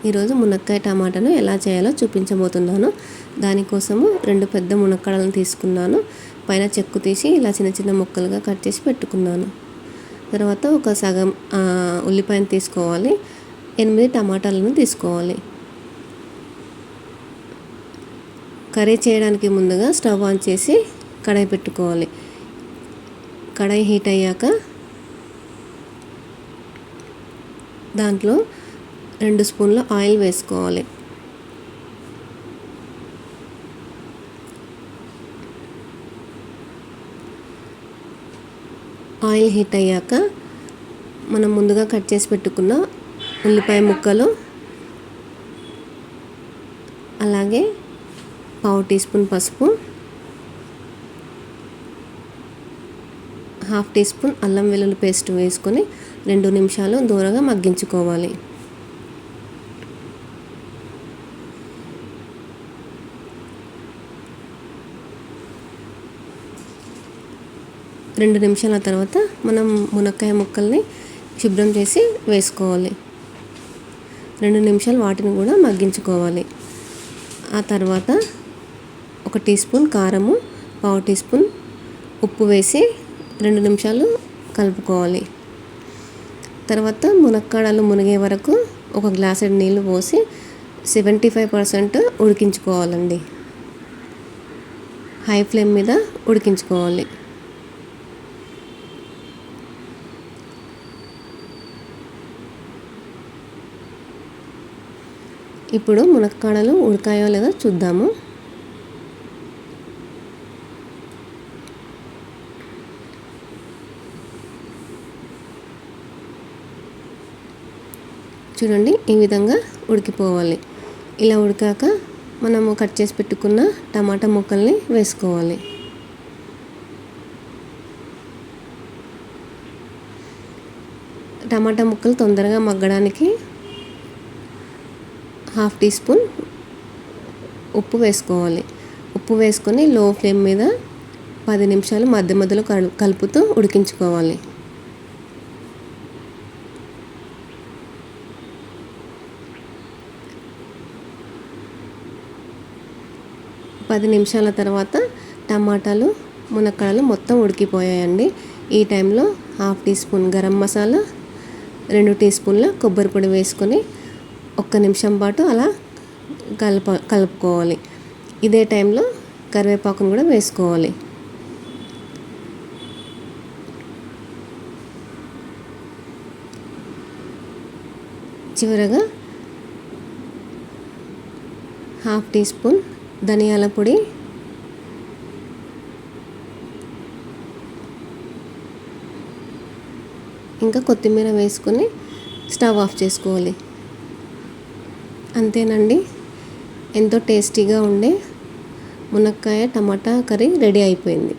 ఈరోజు మునక్కాయ టమాటాను ఎలా చేయాలో చూపించబోతున్నాను. దానికోసము 2 పెద్ద మునక్కాడలను తీసుకున్నాను. పైన చెక్కు తీసి ఇలా చిన్న చిన్న ముక్కలుగా కట్ చేసి పెట్టుకున్నాను. తర్వాత ఒక సగం ఉల్లిపాయను తీసుకోవాలి. 8 టమాటాలను తీసుకోవాలి. కర్రీ చేయడానికి ముందుగా స్టవ్ ఆన్ చేసి కడాయి పెట్టుకోవాలి. కడాయి హీట్ అయ్యాక దాంట్లో 2 స్పూన్ల ఆయిల్ వేసుకోవాలి. ఆయిల్ హీట్ అయ్యాక మనం ముందుగా కట్ చేసి పెట్టుకున్న ఉల్లిపాయ ముక్కలు, అలాగే 1/2 టీ స్పూన్ పసుపు, 1/2 టీ స్పూన్ అల్లం వెల్లుల్లి పేస్ట్ వేసుకొని 2 నిమిషాలు దూరగా మగ్గించుకోవాలి. రెండు నిమిషాల తర్వాత మనం మునక్కాయ ముక్కల్ని శుభ్రం చేసి వేసుకోవాలి. 2 నిమిషాలు వాటిని కూడా మగ్గించుకోవాలి. ఆ తర్వాత 1 టీ స్పూన్ కారము, 1/2 టీ స్పూన్ ఉప్పు వేసి 2 నిమిషాలు కలుపుకోవాలి. తర్వాత మునక్కాడలు మునిగే వరకు 1 గ్లాసు నీళ్ళు పోసి 75% ఉడికించుకోవాలండి. హై ఫ్లేమ్ మీద ఉడికించుకోవాలి. ఇప్పుడు మునక్కాడలు ఉడకాయో లేదో చూద్దాము. చూడండి, ఈ విధంగా ఉడికిపోవాలి. ఇలా ఉడికాక మనము కట్ చేసి పెట్టుకున్న టమాటా ముక్కల్ని వేసుకోవాలి. టమాటా ముక్కలు తొందరగా మగ్గడానికి 1/2 టీ స్పూన్ ఉప్పు వేసుకోవాలి. ఉప్పు వేసుకొని లో ఫ్లేమ్ మీద 10 నిమిషాలు మధ్య మధ్యలో కలుపుతూ ఉడికించుకోవాలి. పది నిమిషాల తర్వాత టమాటాలు, మునక్కాడలు మొత్తం ఉడికిపోయాయండి. ఈ టైంలో 1/2 tea spoon garam masala, 2 tea స్పూన్ల కొబ్బరి పొడి వేసుకొని 1 నిమిషం పాటు అలా కలుపుకోవాలి. ఇదే టైంలో కరివేపాకును కూడా వేసుకోవాలి. చివరగా 1/2 టీ స్పూన్ ధనియాల పొడి, ఇంకా కొత్తిమీర వేసుకొని స్టవ్ ఆఫ్ చేసుకోవాలి. అంతేనండి, ఎంతో టేస్టీగా ఉండే మునక్కాయ టమాటా కర్రీ రెడీ అయిపోయింది.